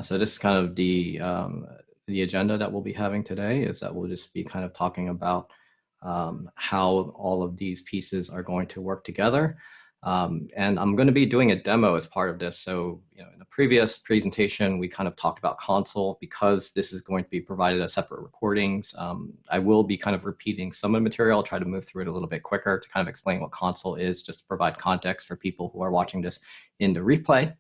So this is kind of the agenda that we'll be having today, is that we'll just be kind of talking about how all of these pieces are going to work together. And I'm going to be doing a demo as part of this. So, in the previous presentation, we kind of talked about Consul. Because this is going to be provided as separate recordings, I will be kind of repeating some of the material. I'll try to move through it a little bit quicker to kind of explain what Consul is, just to provide context for people who are watching this in the replay.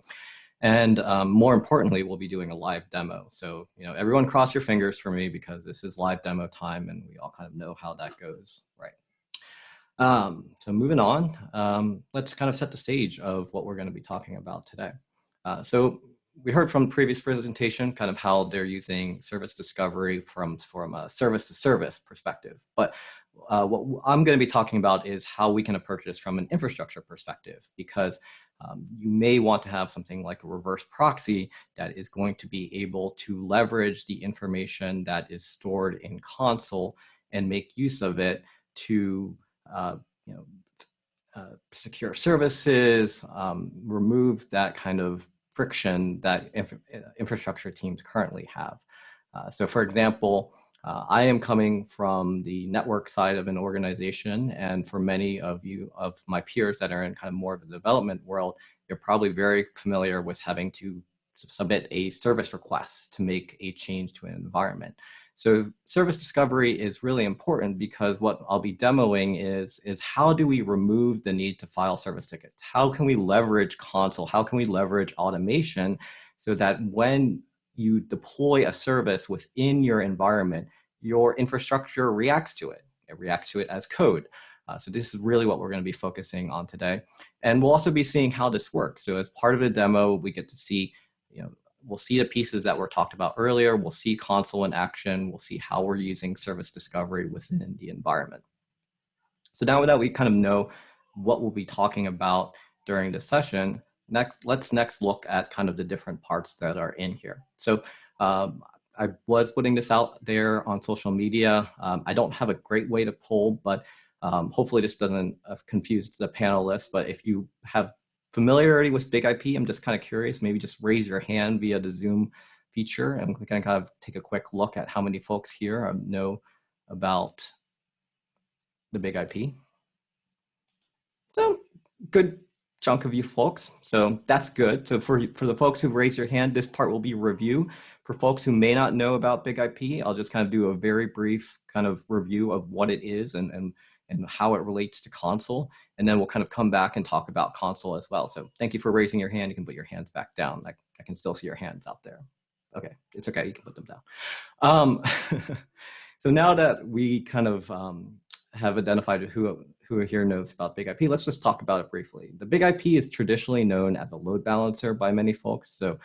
And more importantly, we'll be doing a live demo. So, everyone cross your fingers for me, because this is live demo time and we all kind of know how that goes, right? So moving on, let's kind of set the stage of what we're going to be talking about today. So we heard from the previous presentation kind of how they're using service discovery from a service to service perspective. But what I'm going to be talking about is how we can approach this from an infrastructure perspective, because you may want to have something like a reverse proxy that is going to be able to leverage the information that is stored in Consul and make use of it to secure services, remove that kind of friction that infrastructure teams currently have. So for example, I am coming from the network side of an organization, and for many of my peers that are in kind of more of the development world, you're probably very familiar with having to submit a service request to make a change to an environment. So service discovery is really important, because what I'll be demoing is how do we remove the need to file service tickets? How can we leverage Consul? How can we leverage automation so that when you deploy a service within your environment, your infrastructure reacts to it? It reacts to it as code. So this is really what we're going to be focusing on today. And we'll also be seeing how this works. So as part of the demo, we get to see, we'll see the pieces that were talked about earlier. We'll see Consul in action. We'll see how we're using service discovery within the environment. So now that we kind of know what we'll be talking about during this session, let's look at kind of the different parts that are in here. So I was putting this out there on social media. I don't have a great way to poll, but hopefully this doesn't confuse the panelists. But if you have familiarity with BIG-IP, I'm just kind of curious, maybe just raise your hand via the Zoom feature, and we can kind of take a quick look at how many folks here know about the BIG-IP. So good chunk of you folks, so that's good. So for the folks who raise your hand, this part will be review. For folks who may not know about BIG-IP, I'll just kind of do a very brief kind of review of what it is and how it relates to Consul. And then we'll kind of come back and talk about Consul as well. So thank you for raising your hand. You can put your hands back down. I can still see your hands out there. Okay, it's okay, you can put them down. So now that we kind of have identified who here knows about BIG-IP, let's just talk about it briefly. The BIG-IP is traditionally known as a load balancer by many folks. So,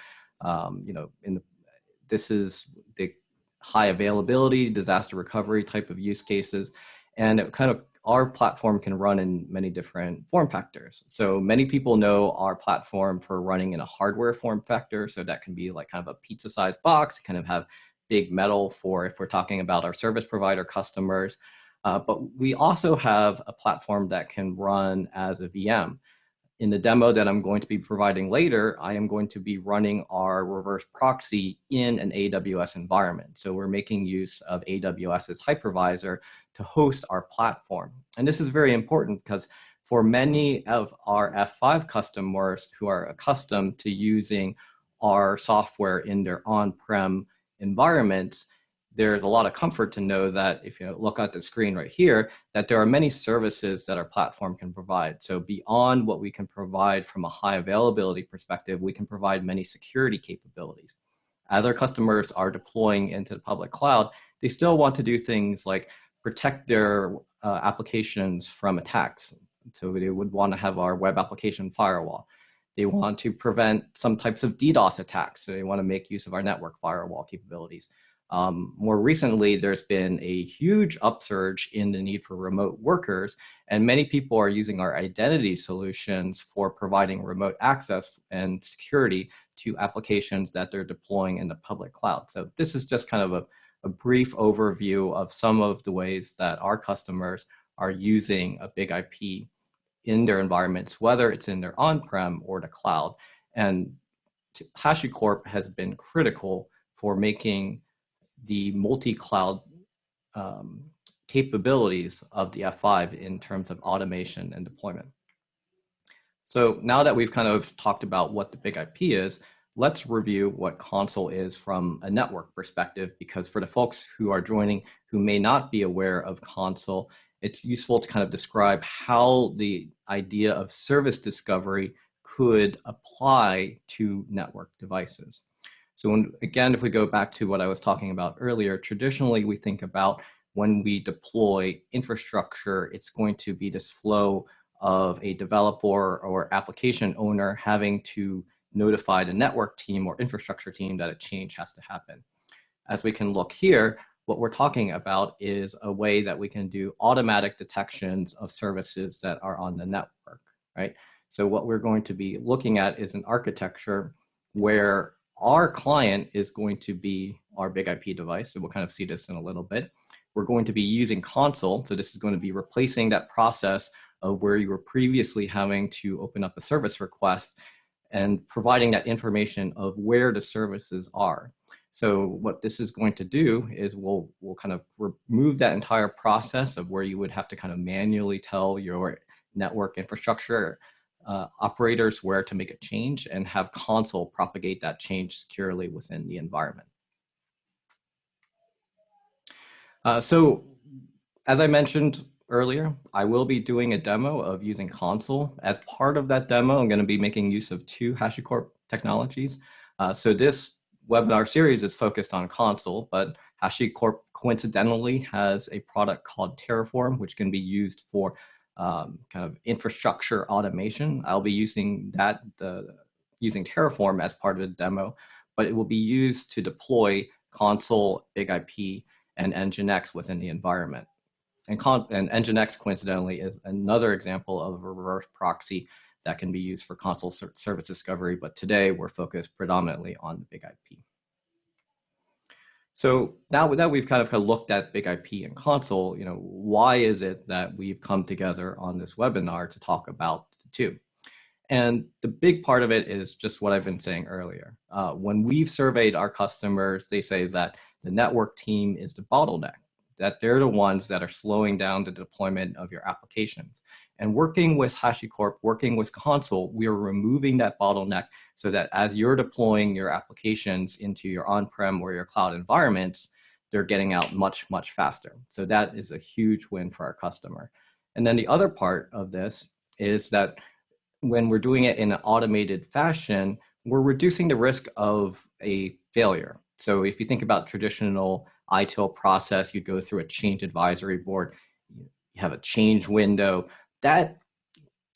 this is the high availability, disaster recovery type of use cases. And it kind of, our platform can run in many different form factors. So many people know our platform for running in a hardware form factor. So that can be like kind of a pizza-sized box, kind of have big metal for if we're talking about our service provider customers. But we also have a platform that can run as a VM. In the demo that I'm going to be providing later, I am going to be running our reverse proxy in an AWS environment. So we're making use of AWS's hypervisor to host our platform. And this is very important, because for many of our F5 customers who are accustomed to using our software in their on-prem environments, there's a lot of comfort to know that if you look at the screen right here, that there are many services that our platform can provide. So beyond what we can provide from a high availability perspective, we can provide many security capabilities. As our customers are deploying into the public cloud, they still want to do things like protect their applications from attacks. So they would want to have our web application firewall. They want to prevent some types of DDoS attacks. So they want to make use of our network firewall capabilities. More recently, there's been a huge upsurge in the need for remote workers, and many people are using our identity solutions for providing remote access and security to applications that they're deploying in the public cloud. So this is just kind of a brief overview of some of the ways that our customers are using a BIG-IP in their environments, whether it's in their on-prem or the cloud. And HashiCorp has been critical for making the multi-cloud capabilities of the F5 in terms of automation and deployment. So now that we've kind of talked about what the BIG-IP is, let's review what Consul is from a network perspective, because for the folks who are joining who may not be aware of Consul, it's useful to kind of describe how the idea of service discovery could apply to network devices. So again, if we go back to what I was talking about earlier, traditionally we think about when we deploy infrastructure, it's going to be this flow of a developer or application owner having to notify the network team or infrastructure team that a change has to happen. As we can look here, what we're talking about is a way that we can do automatic detections of services that are on the network, right? So what we're going to be looking at is an architecture where our client is going to be our BIG-IP device. So we'll kind of see this in a little bit. We're going to be using Consul. So this is going to be replacing that process of where you were previously having to open up a service request and providing that information of where the services are. So what this is going to do is we'll kind of remove that entire process of where you would have to kind of manually tell your network infrastructure operators where to make a change and have Consul propagate that change securely within the environment. So as I mentioned earlier, I will be doing a demo of using Consul. As part of that demo, I'm going to be making use of 2 HashiCorp technologies. So this webinar series is focused on Consul, but HashiCorp coincidentally has a product called Terraform, which can be used for kind of infrastructure automation. I'll be using that, using Terraform as part of the demo, but it will be used to deploy Consul, BIG-IP, and Nginx within the environment. And Nginx, coincidentally, is another example of a reverse proxy that can be used for Consul service discovery, but today we're focused predominantly on the BIG-IP. So now that we've kind of looked at BIG-IP and Consul, why is it that we've come together on this webinar to talk about the 2? And the big part of it is just what I've been saying earlier. When we've surveyed our customers, they say that the network team is the bottleneck, that they're the ones that are slowing down the deployment of your applications. And working with HashiCorp, working with Consul, we are removing that bottleneck so that as you're deploying your applications into your on-prem or your cloud environments, they're getting out much, much faster. So that is a huge win for our customer. And then the other part of this is that when we're doing it in an automated fashion, we're reducing the risk of a failure. So if you think about traditional ITIL process, you go through a change advisory board, you have a change window. That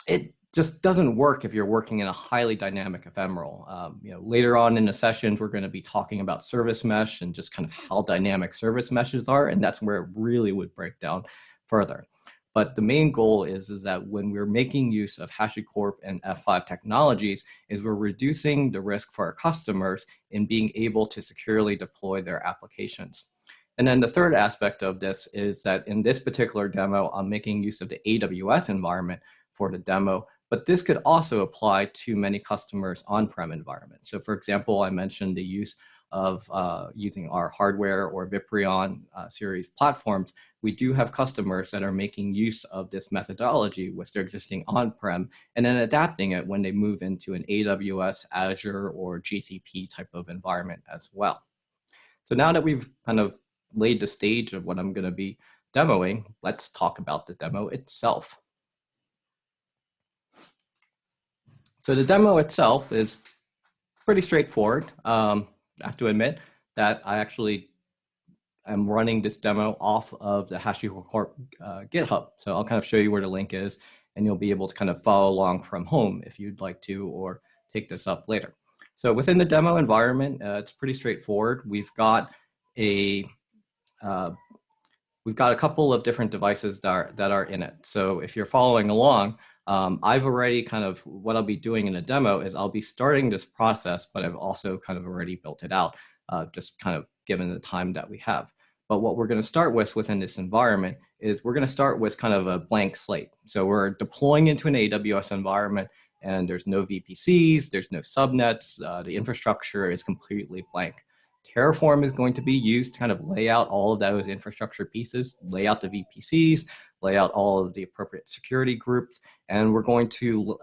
it just doesn't work if you're working in a highly dynamic ephemeral. Later on in the sessions, we're going to be talking about service mesh and just kind of how dynamic service meshes are, and that's where it really would break down further. But the main goal is that when we're making use of HashiCorp and F5 technologies, is we're reducing the risk for our customers in being able to securely deploy their applications. And then the third aspect of this is that in this particular demo, I'm making use of the AWS environment for the demo, but this could also apply to many customers' on-prem environments. So for example, I mentioned the use of using our hardware or Viprion series platforms. We do have customers that are making use of this methodology with their existing on-prem and then adapting it when they move into an AWS, Azure, or GCP type of environment as well. So now that we've kind of laid the stage of what I'm going to be demoing, let's talk about the demo itself. So the demo itself is pretty straightforward. I have to admit that I actually am running this demo off of the HashiCorp GitHub. So I'll kind of show you where the link is, and you'll be able to kind of follow along from home if you'd like to, or take this up later. So within the demo environment, it's pretty straightforward. We've got a couple of different devices that are in it. So if you're following along, I've already kind of, what I'll be doing in a demo is I'll be starting this process, but I've also kind of already built it out, just kind of given the time that we have. But what we're going to start with within this environment is we're going to start with kind of a blank slate. So we're deploying into an AWS environment, and there's no VPCs, there's no subnets, the infrastructure is completely blank. Terraform is going to be used to kind of lay out all of those infrastructure pieces, lay out the VPCs, lay out all of the appropriate security groups, and we're going to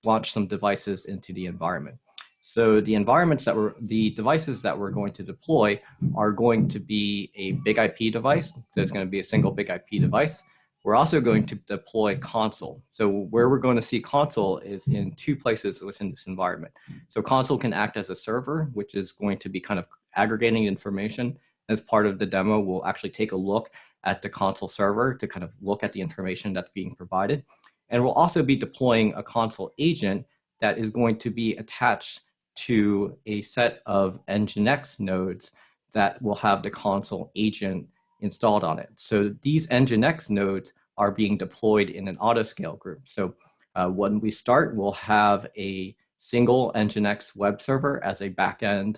launch some devices into the environment. So the devices that we're going to deploy are going to be a BIG-IP device. So it's going to be a single BIG-IP device. We're also going to deploy Consul. So where we're going to see Consul is in two places within this environment. So Consul can act as a server, which is going to be kind of aggregating information. As part of the demo, we'll actually take a look at the Consul server to kind of look at the information that's being provided. And we'll also be deploying a Consul agent that is going to be attached to a set of Nginx nodes that will have the Consul agent installed on it. So these Nginx nodes are being deployed in an autoscale group. So when we start, we'll have a single Nginx web server as a backend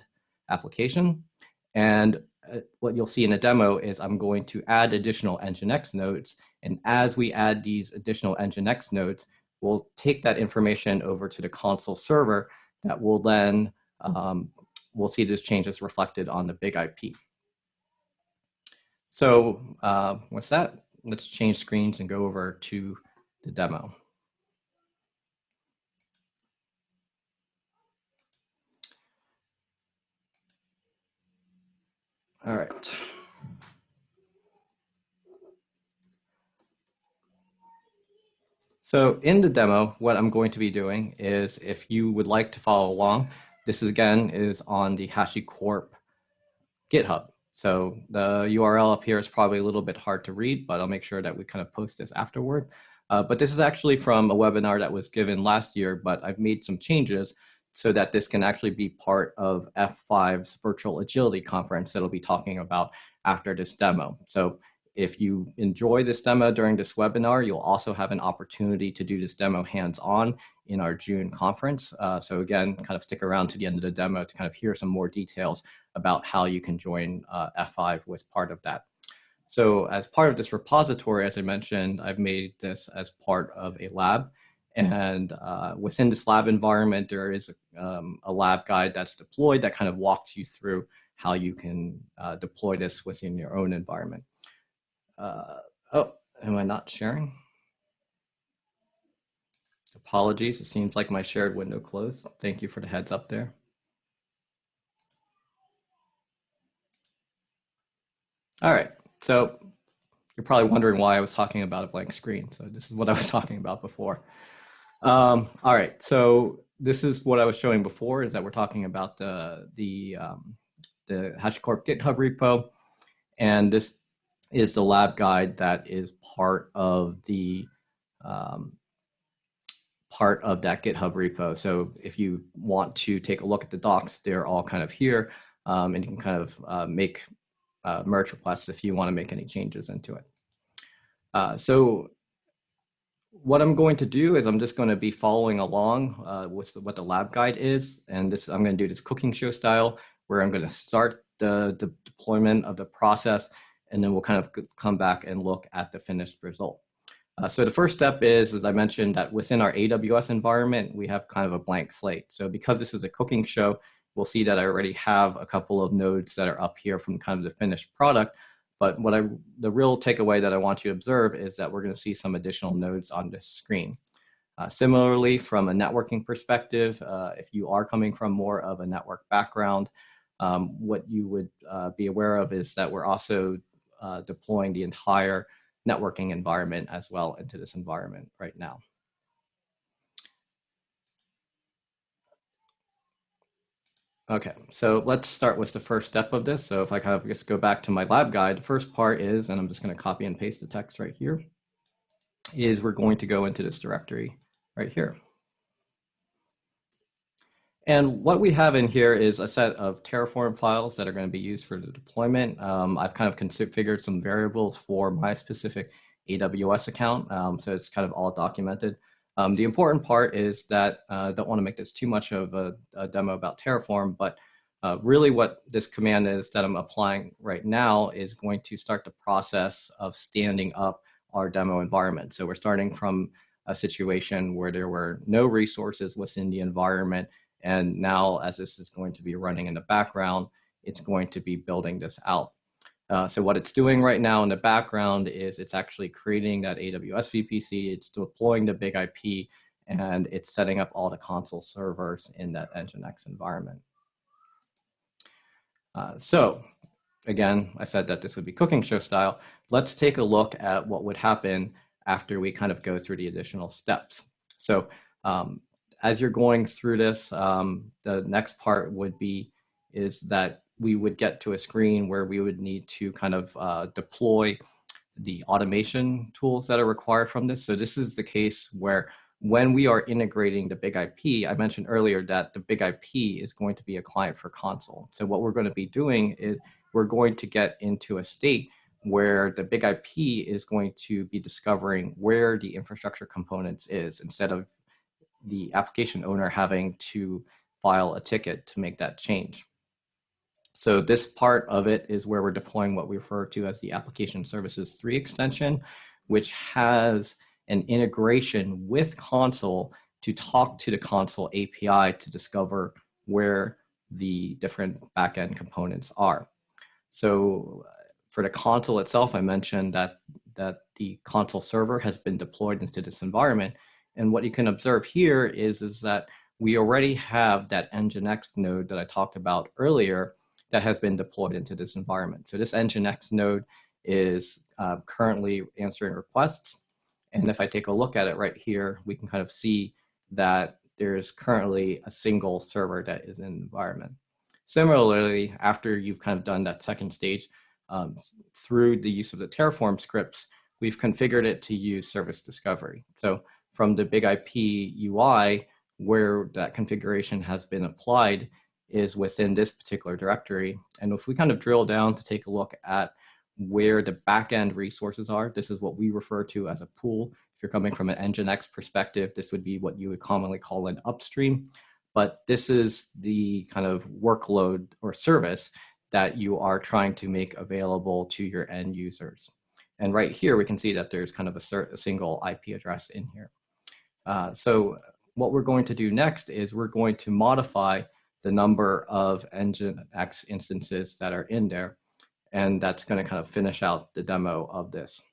application. And what you'll see in the demo is I'm going to add additional Nginx nodes. And as we add these additional Nginx nodes, we'll take that information over to the Consul server that will then, we'll see those changes reflected on the BIG-IP. So what's that? Let's change screens and go over to the demo. All right. So in the demo, what I'm going to be doing is, if you would like to follow along, this is, again, is on the HashiCorp GitHub. So the URL up here is probably a little bit hard to read, but I'll make sure that we kind of post this afterward. But this is actually from a webinar that was given last year, but I've made some changes so that this can actually be part of F5's virtual agility conference that I'll be talking about after this demo. So if you enjoy this demo during this webinar, you'll also have an opportunity to do this demo hands-on in our June conference. So again, kind of stick around to the end of the demo to kind of hear some more details about how you can join F5 with part of that. So as part of this repository, as I mentioned, I've made this as part of a lab. And within this lab environment, there is a lab guide that's deployed that kind of walks you through how you can deploy this within your own environment. Oh, am I not sharing? Apologies, it seems like my shared window closed. Thank you for the heads up there. All right, so you're probably wondering why I was talking about a blank screen. So this is what I was talking about before. All right, so this is what I was showing before, is that we're talking about the HashiCorp GitHub repo, and this is the lab guide that is part of the that GitHub repo. So if you want to take a look at the docs, they're all kind of here, and you can kind of make merge requests if you want to make any changes into it. So what I'm going to do is I'm just going to be following along with what the lab guide is, and I'm going to do this cooking show style, where I'm going to start the deployment of the process, and then we'll kind of come back and look at the finished result. So the first step is, as I mentioned, that within our AWS environment, we have kind of a blank slate. So because this is a cooking show, we'll see that I already have a couple of nodes that are up here from kind of the finished product. But the real takeaway that I want you to observe is that we're going to see some additional nodes on this screen. Similarly, from a networking perspective, if you are coming from more of a network background, what you would be aware of is that we're also deploying the entire networking environment as well into this environment right now. Okay, so let's start with the first step of this. So if I kind of just go back to my lab guide, the first part is, and I'm just going to copy and paste the text right here, is we're going to go into this directory right here. And what we have in here is a set of Terraform files that are going to be used for the deployment. I've kind of configured some variables for my specific AWS account, so it's kind of all documented. The important part is that I don't want to make this too much of a demo about Terraform, but really what this command is that I'm applying right now is going to start the process of standing up our demo environment. So we're starting from a situation where there were no resources within the environment. And now, as this is going to be running in the background, it's going to be building this out. So what it's doing right now in the background is it's actually creating that AWS VPC, it's deploying the BIG-IP, and it's setting up all the Consul servers in that Nginx environment. So again, I said that this would be cooking show style. Let's take a look at what would happen after we kind of go through the additional steps. So as you're going through this, the next part would be is that we would get to a screen where we would need to kind of deploy the automation tools that are required from this. So this is the case where when we are integrating the BIG-IP, I mentioned earlier that the BIG-IP is going to be a client for Consul. So what we're going to be doing is we're going to get into a state where the BIG-IP is going to be discovering where the infrastructure components is instead of the application owner having to file a ticket to make that change. So this part of it is where we're deploying what we refer to as the Application Services 3 extension, which has an integration with Consul to talk to the Consul API to discover where the different backend components are. So for the Consul itself, I mentioned that the Consul server has been deployed into this environment. And what you can observe here is that we already have that Nginx node that I talked about earlier that has been deployed into this environment. So this Nginx node is currently answering requests. And if I take a look at it right here, we can kind of see that there's currently a single server that is in the environment. Similarly, after you've kind of done that second stage, through the use of the Terraform scripts, we've configured it to use service discovery. So from the BIG-IP UI, where that configuration has been applied is within this particular directory. And if we kind of drill down to take a look at where the backend resources are, this is what we refer to as a pool. If you're coming from an Nginx perspective, this would be what you would commonly call an upstream. But this is the kind of workload or service that you are trying to make available to your end users. And right here, we can see that there's kind of a single IP address in here. So what we're going to do next is we're going to modify the number of Nginx instances that are in there. And that's going to kind of finish out the demo of this.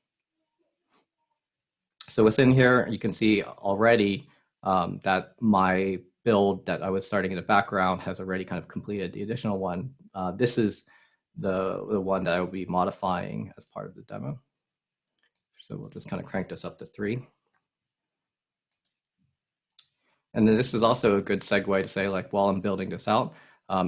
So within here, you can see already that my build that I was starting in the background has already kind of completed the additional one. This is the one that I will be modifying as part of the demo. So we'll just kind of crank this up to 3. And then this is also a good segue to say, like, while I'm building this out,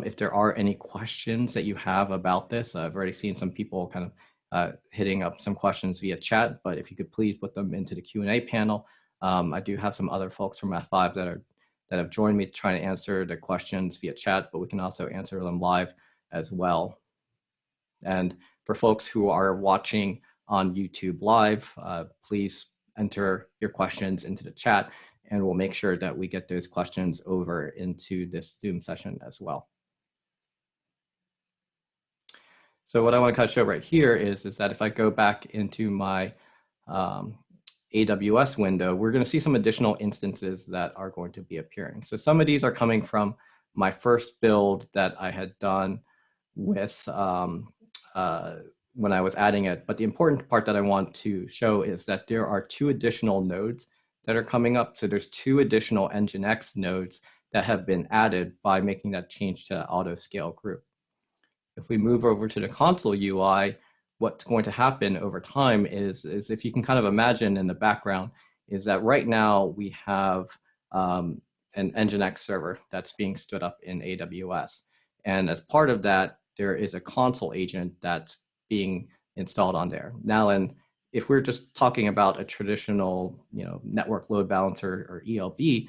if there are any questions that you have about this, I've already seen some people kind of hitting up some questions via chat, but if you could please put them into the Q&A panel. I do have some other folks from F5 that have joined me trying to answer the questions via chat, but we can also answer them live as well. And for folks who are watching on YouTube live, please enter your questions into the chat, and we'll make sure that we get those questions over into this Zoom session as well. So what I want to kind of show right here is that if I go back into my AWS window, we're going to see some additional instances that are going to be appearing. So some of these are coming from my first build that I had done with when I was adding it. But the important part that I want to show is that there are 2 additional nodes that are coming up. So there's 2 additional Nginx nodes that have been added by making that change to auto scale group. If we move over to the Consul UI, what's going to happen over time is if you can kind of imagine in the background, is that right now we have an Nginx server that's being stood up in AWS. And as part of that, there is a Consul agent that's being installed on there. Now, and if we're just talking about a traditional, network load balancer or ELB,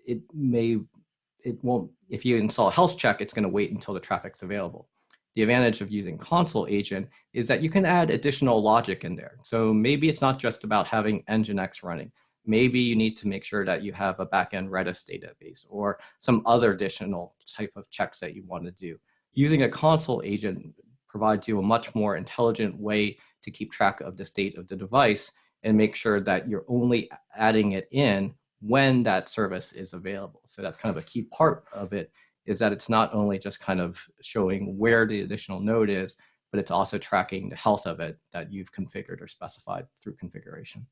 it won't, if you install a health check, it's going to wait until the traffic's available. The advantage of using Consul agent is that you can add additional logic in there. So maybe it's not just about having Nginx running. Maybe you need to make sure that you have a backend Redis database or some other additional type of checks that you want to do. Using a Consul agent provides you a much more intelligent way to keep track of the state of the device and make sure that you're only adding it in when that service is available. So that's kind of a key part of it, is that it's not only just kind of showing where the additional node is, but it's also tracking the health of it that you've configured or specified through configuration.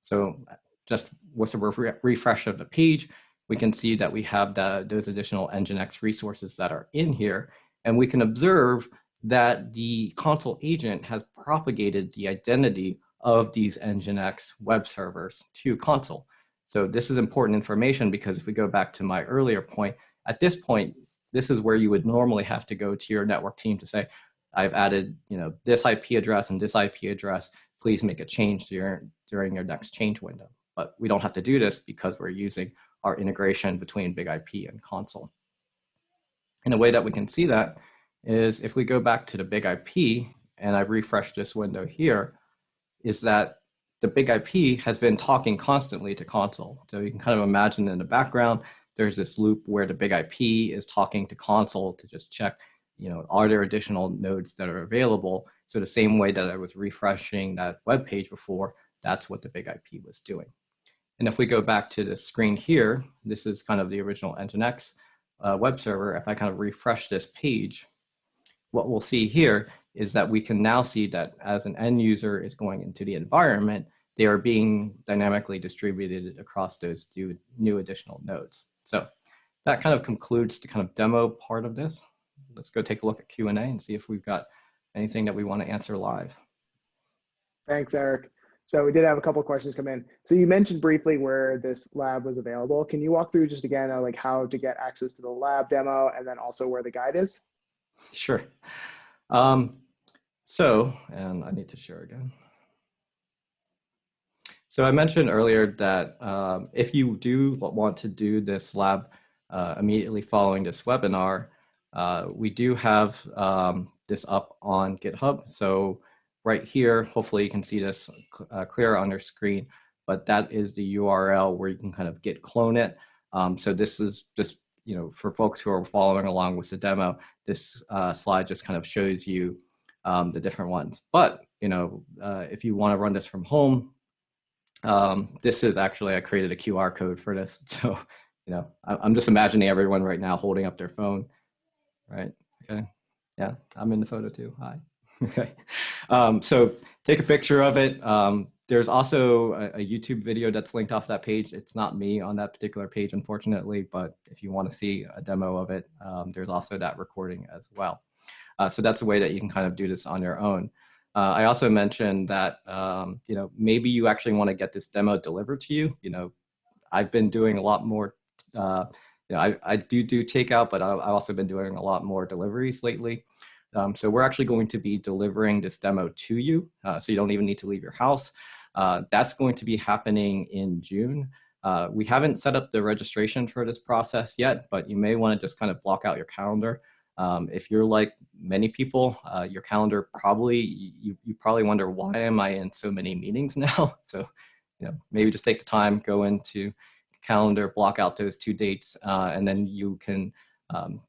So just with a refresh of the page, we can see that we have those additional Nginx resources that are in here, and we can observe that the console agent has propagated the identity of these Nginx web servers to console. So this is important information, because if we go back to my earlier point, at this point, this is where you would normally have to go to your network team to say, I've added this IP address and this IP address, please make a change during your next change window. But we don't have to do this because we're using our integration between BIG-IP and Consul. And a way that we can see that is if we go back to the BIG-IP and I refresh this window here, is that the BIG-IP has been talking constantly to Consul. So you can kind of imagine in the background, there's this loop where the BIG-IP is talking to Consul to just check, are there additional nodes that are available? So the same way that I was refreshing that web page before, that's what the BIG-IP was doing. And if we go back to the screen here, this is kind of the original Nginx web server. If I kind of refresh this page, what we'll see here is that we can now see that as an end user is going into the environment, they are being dynamically distributed across those new additional nodes. So that kind of concludes the kind of demo part of this. Let's go take a look at Q&A and see if we've got anything that we want to answer live. Thanks, Eric. So we did have a couple of questions come in. So you mentioned briefly where this lab was available. Can you walk through just again, like how to get access to the lab demo and then also where the guide is? Sure. And I need to share again. So I mentioned earlier that if you do want to do this lab immediately following this webinar, we do have this up on GitHub. So right here, hopefully you can see this clear on your screen, but that is the URL where you can kind of git clone it. So this is just, for folks who are following along with the demo, this slide just kind of shows you the different ones. But, if you want to run this from home, this is actually, I created a QR code for this. So, I'm just imagining everyone right now holding up their phone, right? Okay. Yeah, I'm in the photo too. Hi. Okay. So take a picture of it. There's also a YouTube video that's linked off that page. It's not me on that particular page, unfortunately, but if you want to see a demo of it, there's also that recording as well. So that's a way that you can kind of do this on your own. I also mentioned that, maybe you actually want to get this demo delivered to you. I've been doing a lot more, I do takeout, but I've also been doing a lot more deliveries lately. So we're actually going to be delivering this demo to you, so you don't even need to leave your house. That's going to be happening in June. We haven't set up the registration for this process yet, but you may want to just kind of block out your calendar. If you're like many people, your calendar probably, you probably wonder, why am I in so many meetings now? So, maybe just take the time, go into calendar, block out those 2 dates, and then you can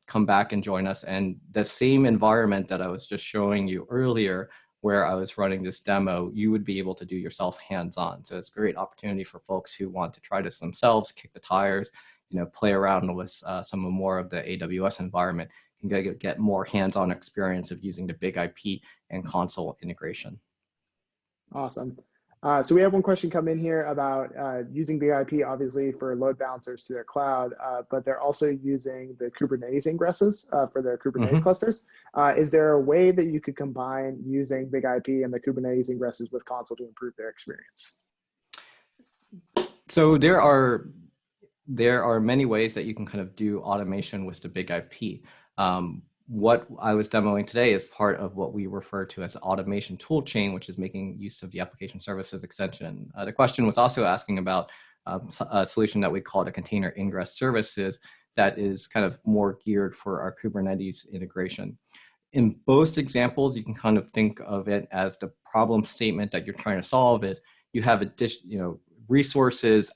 come back and join us. And the same environment that I was just showing you earlier, where I was running this demo, you would be able to do yourself hands-on. So it's a great opportunity for folks who want to try this themselves, kick the tires, play around with some more of the AWS environment, and get more hands-on experience of using the BIG-IP and Consul integration. Awesome. So we have one question come in here about using BIG-IP, obviously, for load balancers to their cloud, but they're also using the Kubernetes ingresses for their Kubernetes clusters. Is there a way that you could combine using BIG-IP and the Kubernetes ingresses with Consul to improve their experience? So there are many ways that you can kind of do automation with the BIG-IP. What I was demoing today is part of what we refer to as automation toolchain, which is making use of the application services extension. The question was also asking about a solution that we call the container ingress services that is kind of more geared for our Kubernetes integration. In both examples, you can kind of think of it as the problem statement that you're trying to solve is you have resources,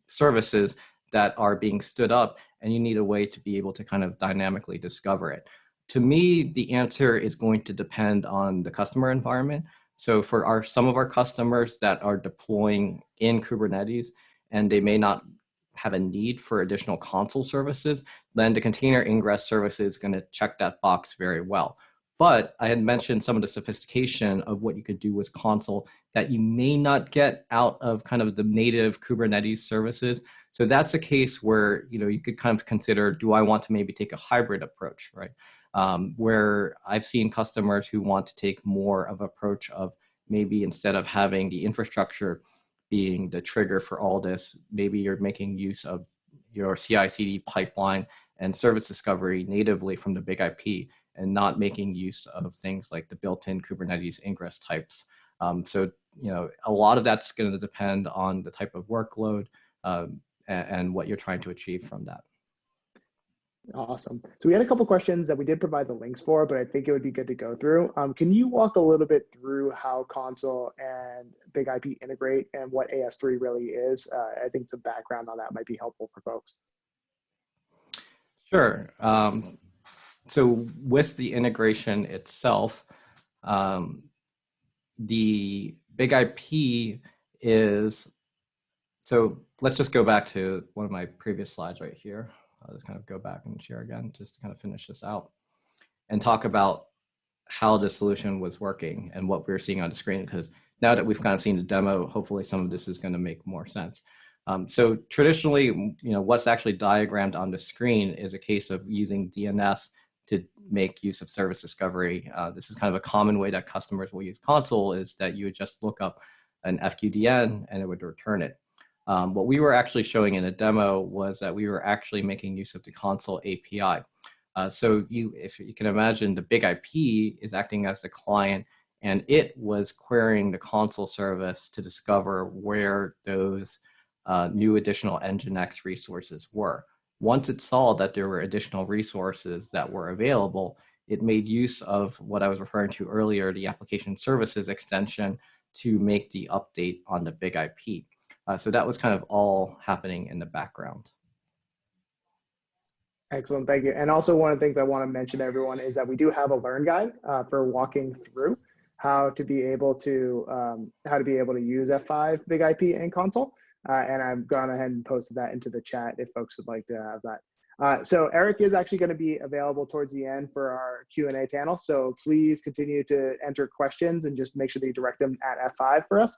services that are being stood up, and you need a way to be able to kind of dynamically discover it. To me, the answer is going to depend on the customer environment. So for some of our customers that are deploying in Kubernetes and they may not have a need for additional console services, then the container ingress service is going to check that box very well. But I had mentioned some of the sophistication of what you could do with Consul that you may not get out of kind of the native Kubernetes services. So that's a case where you could kind of consider, do I want to maybe take a hybrid approach, right? Where I've seen customers who want to take more of an approach of maybe instead of having the infrastructure being the trigger for all this, maybe you're making use of your CI/CD pipeline and service discovery natively from the BIG-IP and not making use of things like the built-in Kubernetes ingress types. So, a lot of that's going to depend on the type of workload and what you're trying to achieve from that. Awesome. So we had a couple questions that we did provide the links for, but I think it would be good to go through. Can you walk a little bit through how Consul and BIG-IP integrate and what AS3 really is? I think some background on that might be helpful for folks. Sure. So with the integration itself, the BIG-IP is, so let's just go back to one of my previous slides right here. I'll just kind of go back and share again, just to kind of finish this out and talk about how the solution was working and what we were seeing on the screen, because now that we've kind of seen the demo, hopefully some of this is going to make more sense. So traditionally, what's actually diagrammed on the screen is a case of using DNS to make use of service discovery. This is kind of a common way that customers will use Consul, is that you would just look up an FQDN and it would return it. What we were actually showing in a demo was that we were actually making use of the Consul API. So if you can imagine, the BIG-IP is acting as the client, and it was querying the Consul service to discover where those new additional Nginx resources were. Once it saw that there were additional resources that were available, it made use of what I was referring to earlier, the application services extension, to make the update on the BIG-IP. So that was kind of all happening in the background. Excellent, thank you. And also one of the things I want to mention to everyone is that we do have a learn guide for walking through how to be able to use F5 BIG-IP and Consul. And I've gone ahead and posted that into the chat if folks would like to have that. So Eric is actually going to be available towards the end for our Q&A panel. So please continue to enter questions and just make sure that you direct them at F5 for us.